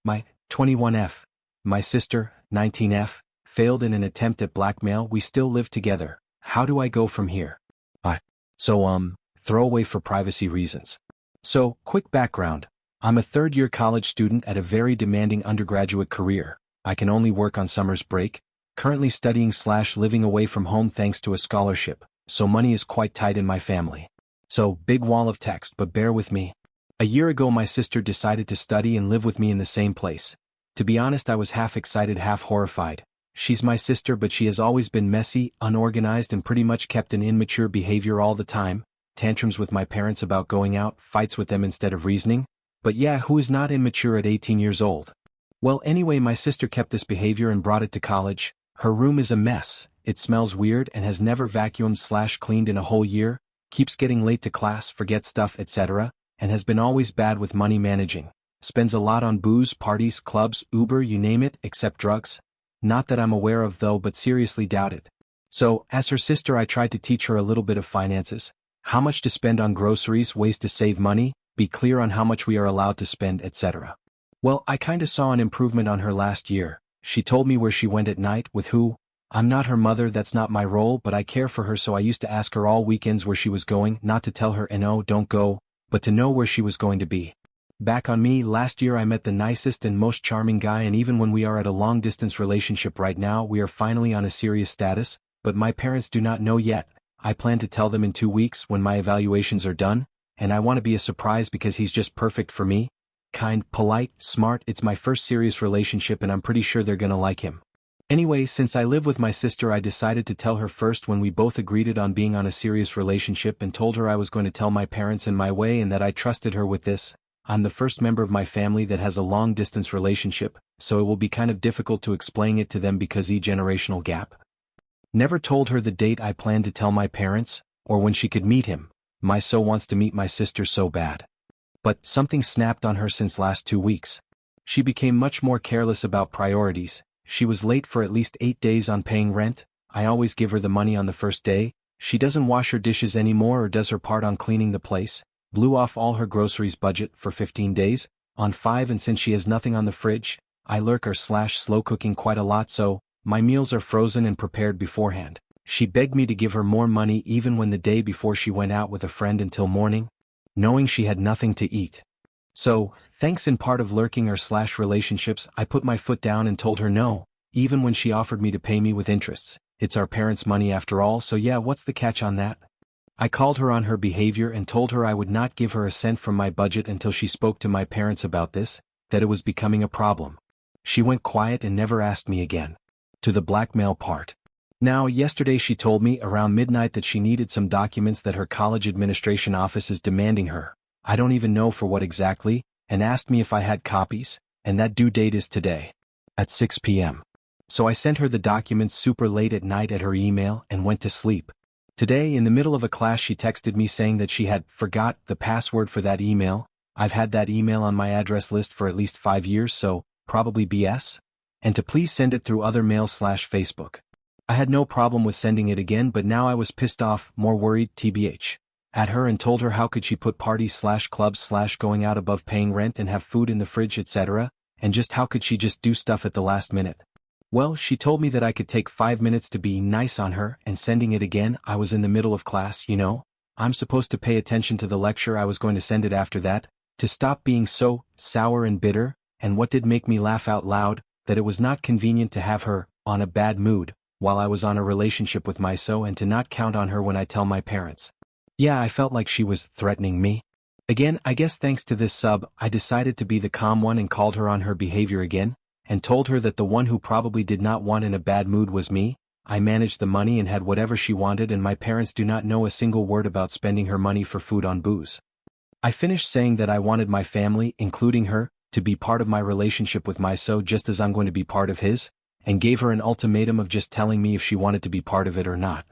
My 21F. My sister, 19F, failed in an attempt at blackmail. We still live together. How do I go from here? Throwaway for privacy reasons. So, quick background. I'm a third-year college student at a very demanding undergraduate career. I can only work on summer's break. Currently studying/living away from home thanks to a scholarship, so money is quite tight in my family. So, big wall of text, but bear with me. A year ago my sister decided to study and live with me in the same place. To be honest, I was half excited, half horrified. She's my sister, but she has always been messy, unorganized, and pretty much kept an immature behavior all the time. Tantrums with my parents about going out, fights with them instead of reasoning. But yeah, who is not immature at 18 years old? Well, anyway, my sister kept this behavior and brought it to college. Her room is a mess, it smells weird and has never vacuumed/cleaned in a whole year, keeps getting late to class, forgets stuff, etc., and has been always bad with money managing. Spends a lot on booze, parties, clubs, Uber, you name it, except drugs. Not that I'm aware of though, but seriously doubt it. So, as her sister, I tried to teach her a little bit of finances. How much to spend on groceries, ways to save money, be clear on how much we are allowed to spend, etc. Well, I kinda saw an improvement on her last year. She told me where she went at night, with who. I'm not her mother, that's not my role, but I care for her, so I used to ask her all weekends where she was going, not to tell her no, don't go, but to know where she was going to be. Back on me, last year I met the nicest and most charming guy, and even when we are at a long-distance relationship right now, we are finally on a serious status, but my parents do not know yet. I plan to tell them in 2 weeks when my evaluations are done, and I want to be a surprise because he's just perfect for me. Kind, polite, smart, it's my first serious relationship and I'm pretty sure they're gonna like him. Anyway, since I live with my sister, I decided to tell her first when we both agreed on being on a serious relationship, and told her I was going to tell my parents in my way and that I trusted her with this. I'm the first member of my family that has a long-distance relationship, so it will be kind of difficult to explain it to them because the generational gap. Never told her the date I plan to tell my parents, or when she could meet him. My so wants to meet my sister so bad. But something snapped on her since last 2 weeks. She became much more careless about priorities. She was late for at least 8 days on paying rent. I always give her the money on the first day. She doesn't wash her dishes anymore or does her part on cleaning the place. Blew off all her groceries budget for 15 days, on 5, and since she has nothing on the fridge, I lurker/slow cooking quite a lot, so my meals are frozen and prepared beforehand. She begged me to give her more money even when the day before she went out with a friend until morning, knowing she had nothing to eat. So, thanks in part of lurking/relationships, I put my foot down and told her no, even when she offered me to pay me with interests. It's our parents' money after all, so yeah, what's the catch on that? I called her on her behavior and told her I would not give her a cent from my budget until she spoke to my parents about this, that it was becoming a problem. She went quiet and never asked me again. To the blackmail part. Now, yesterday she told me around midnight that she needed some documents that her college administration office is demanding her. I don't even know for what exactly, and asked me if I had copies, and that due date is today. At 6 p.m. So I sent her the documents super late at night at her email and went to sleep. Today, in the middle of a class, she texted me saying that she had forgot the password for that email. I've had that email on my address list for at least 5 years, so probably BS. And to please send it through other mail/Facebook. I had no problem with sending it again, but now I was pissed off, more worried, tbh. At her, and told her how could she put parties/clubs/going out above paying rent and have food in the fridge, etc., and just how could she just do stuff at the last minute. Well, she told me that I could take 5 minutes to be nice on her, and sending it again, I was in the middle of class, you know? I'm supposed to pay attention to the lecture, I was going to send it after that, to stop being so sour and bitter, and what did make me laugh out loud, that it was not convenient to have her on a bad mood while I was on a relationship with myso, and to not count on her when I tell my parents. Yeah, I felt like she was threatening me. Again, I guess thanks to this sub, I decided to be the calm one and called her on her behavior again, and told her that the one who probably did not want in a bad mood was me. I managed the money and had whatever she wanted, and my parents do not know a single word about spending her money for food on booze. I finished saying that I wanted my family, including her, to be part of my relationship with myso just as I'm going to be part of his, and gave her an ultimatum of just telling me if she wanted to be part of it or not.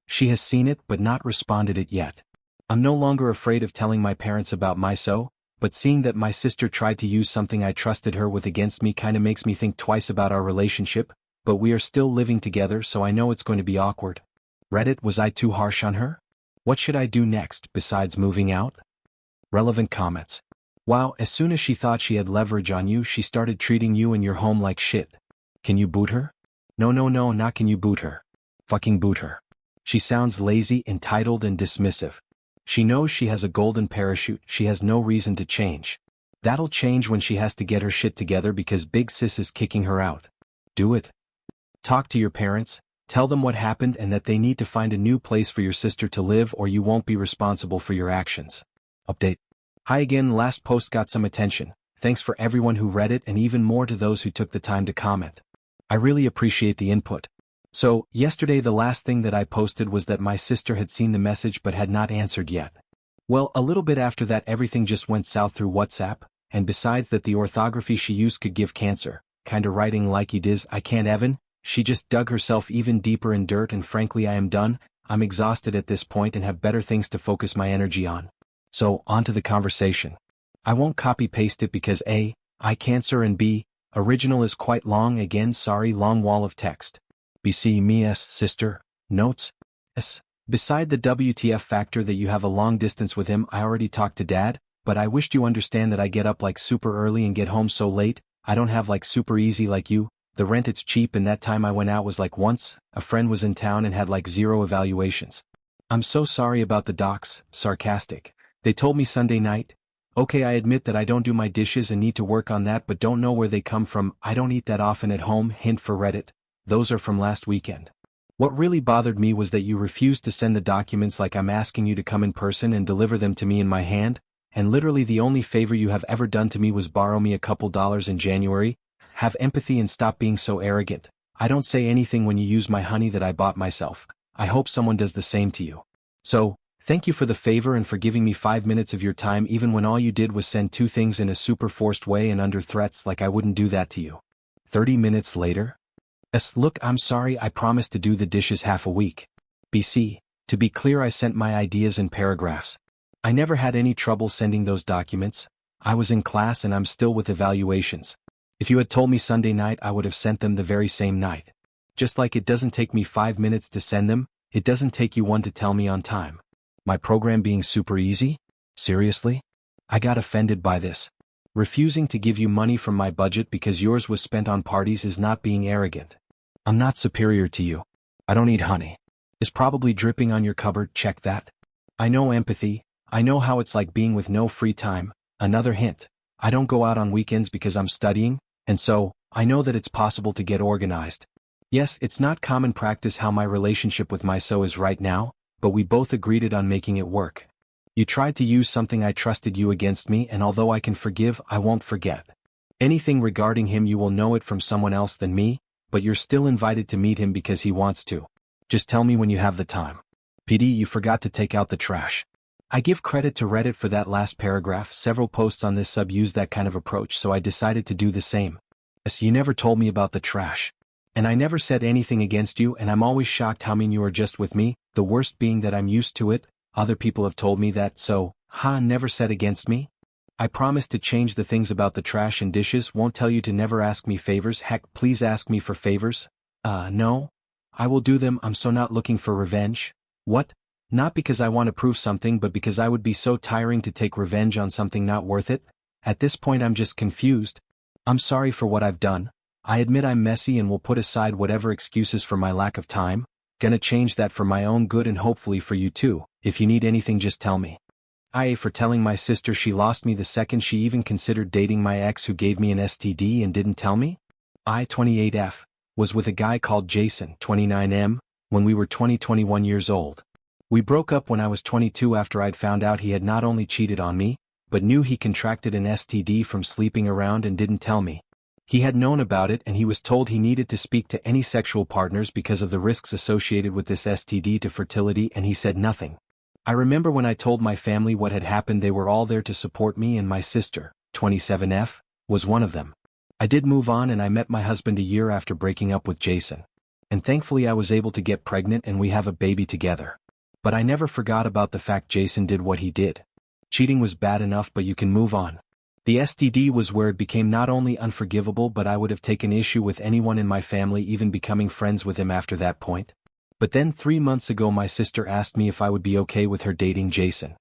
She has seen it but not responded it yet. I'm no longer afraid of telling my parents about myso, but seeing that my sister tried to use something I trusted her with against me kinda makes me think twice about our relationship, but we are still living together, so I know it's going to be awkward. Reddit, was I too harsh on her? What should I do next, besides moving out? Relevant comments. Wow, as soon as she thought she had leverage on you, she started treating you and your home like shit. Can you boot her? No, no, no, not can you boot her. Fucking boot her. She sounds lazy, entitled, and dismissive. She knows she has a golden parachute, she has no reason to change. That'll change when she has to get her shit together because Big Sis is kicking her out. Do it. Talk to your parents, tell them what happened and that they need to find a new place for your sister to live or you won't be responsible for your actions. Update. Hi again, last post got some attention. Thanks for everyone who read it and even more to those who took the time to comment. I really appreciate the input. So, yesterday the last thing that I posted was that my sister had seen the message but had not answered yet. Well, a little bit after that everything just went south through WhatsApp, and besides that the orthography she used could give cancer, kinda writing like he diz I can't Evan, she just dug herself even deeper in dirt and frankly I am done, I'm exhausted at this point and have better things to focus my energy on. So, on to the conversation. I won't copy-paste it because A, I cancer and B, original is quite long again sorry long wall of text. BC me S sister, notes, S. Beside the WTF factor that you have a long distance with him I already talked to dad, but I wished you understand that I get up like super early and get home so late, I don't have like super easy like you, the rent it's cheap and that time I went out was like once, a friend was in town and had like 0 evaluations. I'm so sorry about the docs, sarcastic. They told me Sunday night. Okay, I admit that I don't do my dishes and need to work on that but don't know where they come from, I don't eat that often at home, hint for Reddit. Those are from last weekend. What really bothered me was that you refused to send the documents like I'm asking you to come in person and deliver them to me in my hand, and literally the only favor you have ever done to me was borrow me a couple dollars in January. Have empathy and stop being so arrogant. I don't say anything when you use my honey that I bought myself. I hope someone does the same to you. So, thank you for the favor and for giving me 5 minutes of your time even when all you did was send 2 things in a super forced way and under threats like I wouldn't do that to you. 30 minutes later? Look, I'm sorry, I promised to do the dishes half a week. BC, to be clear I sent my ideas in paragraphs. I never had any trouble sending those documents. I was in class and I'm still with evaluations. If you had told me Sunday night I would have sent them the very same night. Just like it doesn't take me 5 minutes to send them, it doesn't take you 1 to tell me on time. My program being super easy? Seriously? I got offended by this. Refusing to give you money from my budget because yours was spent on parties is not being arrogant. I'm not superior to you. I don't eat honey. It's probably dripping on your cupboard, check that. I know empathy, I know how it's like being with no free time. Another hint, I don't go out on weekends because I'm studying, and so, I know that it's possible to get organized. Yes, it's not common practice how my relationship with my so is right now, but we both agreed on making it work. You tried to use something I trusted you against me and although I can forgive, I won't forget. Anything regarding him you will know it from someone else than me, but you're still invited to meet him because he wants to. Just tell me when you have the time. PD, you forgot to take out the trash. I give credit to Reddit for that last paragraph, several posts on this sub use that kind of approach so I decided to do the same. Yes, you never told me about the trash. And I never said anything against you and I'm always shocked how mean you are just with me, the worst being that I'm used to it, other people have told me that so, never said against me? I promise to change the things about the trash and dishes, won't tell you to never ask me favors, heck please ask me for favors. No. I will do them, I'm so not looking for revenge. What? Not because I want to prove something but because I would be so tiring to take revenge on something not worth it? At this point I'm just confused. I'm sorry for what I've done. I admit I'm messy and will put aside whatever excuses for my lack of time. Gonna change that for my own good and hopefully for you too. If you need anything just tell me. IA for telling my sister she lost me the second she even considered dating my ex who gave me an STD and didn't tell me. I-28F, was with a guy called Jason, 29M, when we were 21 years old. We broke up when I was 22 after I'd found out he had not only cheated on me, but knew he contracted an STD from sleeping around and didn't tell me. He had known about it and he was told he needed to speak to any sexual partners because of the risks associated with this STD to fertility and he said nothing. I remember when I told my family what had happened they were all there to support me and my sister, 27F, was one of them. I did move on and I met my husband a year after breaking up with Jason. And thankfully I was able to get pregnant and we have a baby together. But I never forgot about the fact Jason did what he did. Cheating was bad enough but you can move on. The STD was where it became not only unforgivable but I would have taken issue with anyone in my family even becoming friends with him after that point. But then 3 months ago my sister asked me if I would be okay with her dating Jason.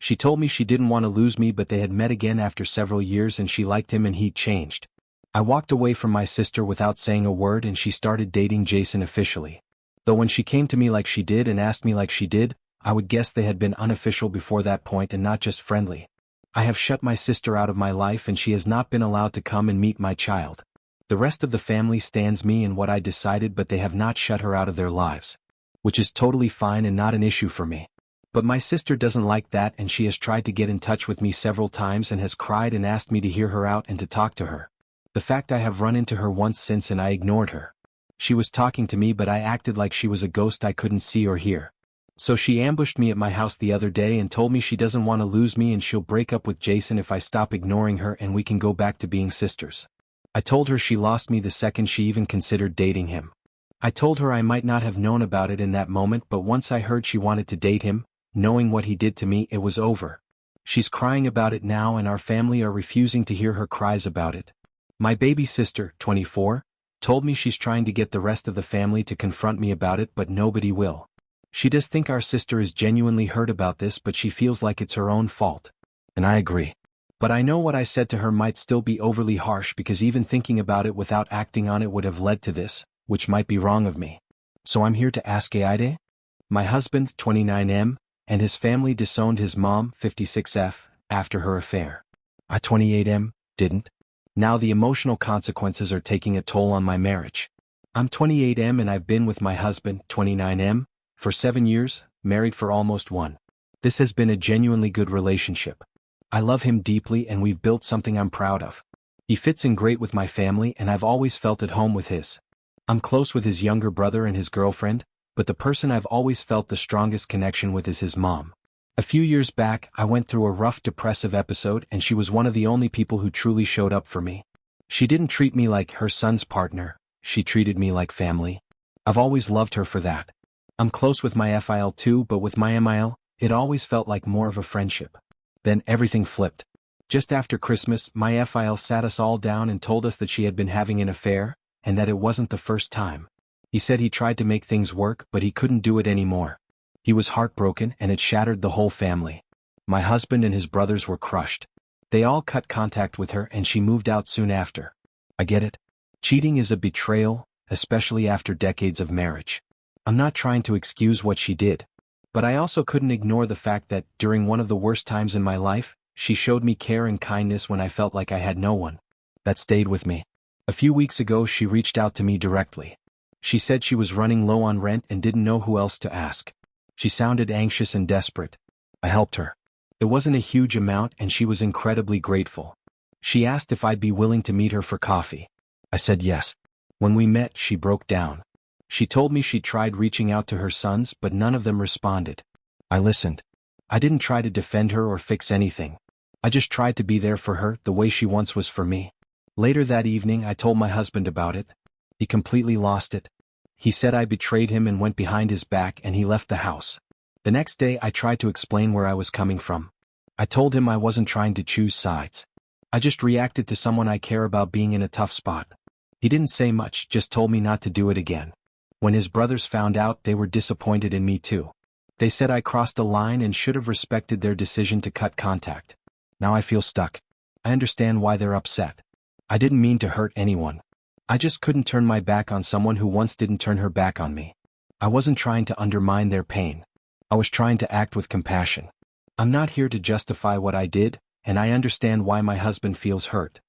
She told me she didn't want to lose me, but they had met again after several years and she liked him and he'd changed. I walked away from my sister without saying a word and she started dating Jason officially. Though when she came to me like she did and asked me like she did, I would guess they had been unofficial before that point and not just friendly. I have shut my sister out of my life and she has not been allowed to come and meet my child. The rest of the family stands me and what I decided, but they have not shut her out of their lives. Which is totally fine and not an issue for me. But my sister doesn't like that and she has tried to get in touch with me several times and has cried and asked me to hear her out and to talk to her. The fact I have run into her once since and I ignored her. She was talking to me but I acted like she was a ghost I couldn't see or hear. So she ambushed me at my house the other day and told me she doesn't want to lose me and she'll break up with Jason if I stop ignoring her and we can go back to being sisters. I told her she lost me the second she even considered dating him. I told her I might not have known about it in that moment, but once I heard she wanted to date him, knowing what he did to me, it was over. She's crying about it now and our family are refusing to hear her cries about it. My baby sister, 24, told me she's trying to get the rest of the family to confront me about it, but nobody will. She does think our sister is genuinely hurt about this, but she feels like it's her own fault. And I agree. But I know what I said to her might still be overly harsh because even thinking about it without acting on it would have led to this, which might be wrong of me. So I'm here to ask Aide? My husband, 29M, and his family disowned his mom, 56F, after her affair. I, 28M, didn't. Now the emotional consequences are taking a toll on my marriage. I'm 28M and I've been with my husband, 29M, for 7 years, married for almost 1. This has been a genuinely good relationship. I love him deeply and we've built something I'm proud of. He fits in great with my family and I've always felt at home with his. I'm close with his younger brother and his girlfriend, but the person I've always felt the strongest connection with is his mom. A few years back, I went through a rough depressive episode and she was one of the only people who truly showed up for me. She didn't treat me like her son's partner, she treated me like family. I've always loved her for that. I'm close with my FIL too, but with my MIL, it always felt like more of a friendship. Then everything flipped. Just after Christmas, my FIL sat us all down and told us that she had been having an affair, and that it wasn't the first time. He said he tried to make things work, but he couldn't do it anymore. He was heartbroken and it shattered the whole family. My husband and his brothers were crushed. They all cut contact with her and she moved out soon after. I get it. Cheating is a betrayal, especially after decades of marriage. I'm not trying to excuse what she did. But I also couldn't ignore the fact that, during one of the worst times in my life, she showed me care and kindness when I felt like I had no one. That stayed with me. A few weeks ago she reached out to me directly. She said she was running low on rent and didn't know who else to ask. She sounded anxious and desperate. I helped her. It wasn't a huge amount and she was incredibly grateful. She asked if I'd be willing to meet her for coffee. I said yes. When we met, she broke down. She told me she'd tried reaching out to her sons, but none of them responded. I listened. I didn't try to defend her or fix anything. I just tried to be there for her the way she once was for me. Later that evening, I told my husband about it. He completely lost it. He said I betrayed him and went behind his back and he left the house. The next day I tried to explain where I was coming from. I told him I wasn't trying to choose sides. I just reacted to someone I care about being in a tough spot. He didn't say much, just told me not to do it again. When his brothers found out, they were disappointed in me too. They said I crossed a line and should have respected their decision to cut contact. Now I feel stuck. I understand why they're upset. I didn't mean to hurt anyone. I just couldn't turn my back on someone who once didn't turn her back on me. I wasn't trying to undermine their pain. I was trying to act with compassion. I'm not here to justify what I did, and I understand why my husband feels hurt.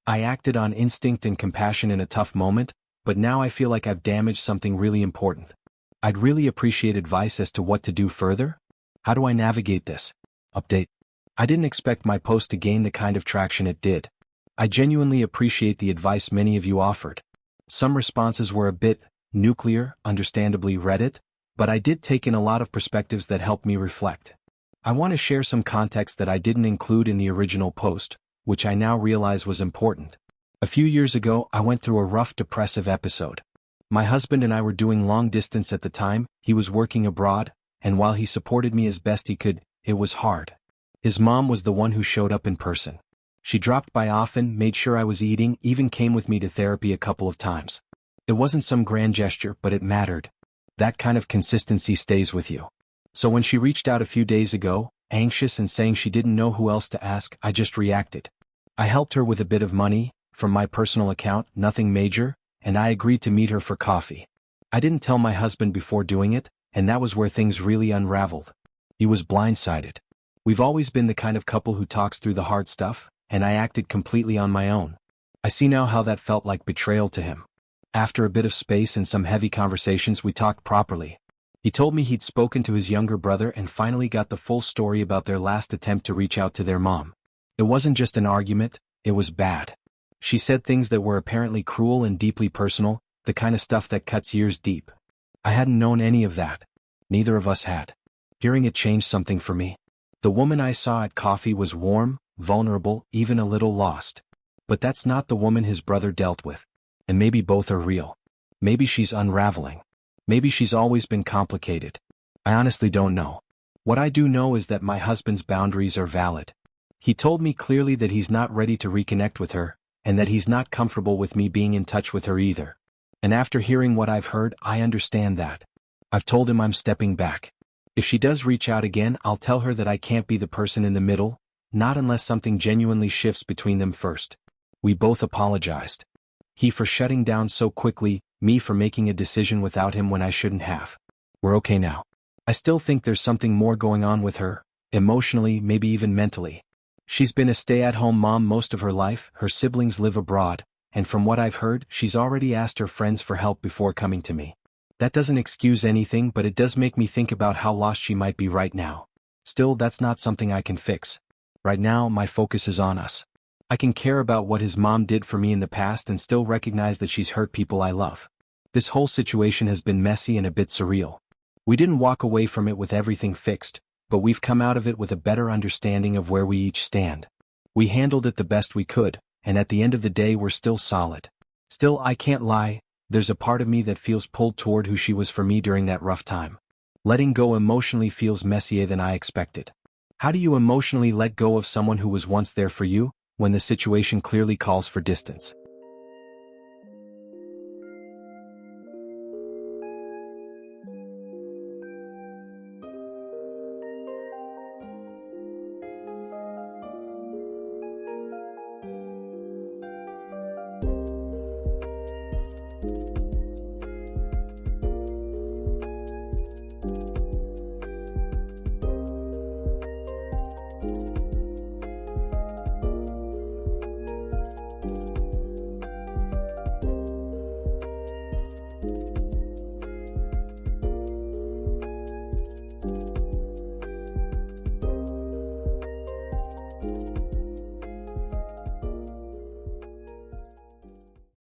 I acted on instinct and compassion in a tough moment, but now I feel like I've damaged something really important. I'd really appreciate advice as to what to do further. How do I navigate this? Update. I didn't expect my post to gain the kind of traction it did. I genuinely appreciate the advice many of you offered. Some responses were a bit nuclear, understandably Reddit, but I did take in a lot of perspectives that helped me reflect. I want to share some context that I didn't include in the original post, which I now realize was important. A few years ago, I went through a rough depressive episode. My husband and I were doing long distance at the time. He was working abroad, and while he supported me as best he could, it was hard. His mom was the one who showed up in person. She dropped by often, made sure I was eating, even came with me to therapy a couple of times. It wasn't some grand gesture, but it mattered. That kind of consistency stays with you. So when she reached out a few days ago, anxious and saying she didn't know who else to ask. I just reacted. I helped her with a bit of money, from my personal account, nothing major, and I agreed to meet her for coffee. I didn't tell my husband before doing it, and that was where things really unraveled. He was blindsided. We've always been the kind of couple who talks through the hard stuff, and I acted completely on my own. I see now how that felt like betrayal to him. After a bit of space and some heavy conversations, we talked properly. He told me he'd spoken to his younger brother and finally got the full story about their last attempt to reach out to their mom. It wasn't just an argument, it was bad. She said things that were apparently cruel and deeply personal, the kind of stuff that cuts years deep. I hadn't known any of that. Neither of us had. Hearing it changed something for me. The woman I saw at coffee was warm, vulnerable, even a little lost. But that's not the woman his brother dealt with. And maybe both are real. Maybe she's unraveling. Maybe she's always been complicated. I honestly don't know. What I do know is that my husband's boundaries are valid. He told me clearly that he's not ready to reconnect with her, and that he's not comfortable with me being in touch with her either. And after hearing what I've heard, I understand that. I've told him I'm stepping back. If she does reach out again, I'll tell her that I can't be the person in the middle, not unless something genuinely shifts between them first. We both apologized. He for shutting down so quickly, me for making a decision without him when I shouldn't have. We're okay now. I still think there's something more going on with her, emotionally, maybe even mentally. She's been a stay-at-home mom most of her life, her siblings live abroad, and from what I've heard, she's already asked her friends for help before coming to me. That doesn't excuse anything, but it does make me think about how lost she might be right now. Still, that's not something I can fix. Right now, my focus is on us. I can care about what his mom did for me in the past and still recognize that she's hurt people I love. This whole situation has been messy and a bit surreal. We didn't walk away from it with everything fixed, but we've come out of it with a better understanding of where we each stand. We handled it the best we could, and at the end of the day we're still solid. Still, I can't lie, there's a part of me that feels pulled toward who she was for me during that rough time. Letting go emotionally feels messier than I expected. How do you emotionally let go of someone who was once there for you, when the situation clearly calls for distance?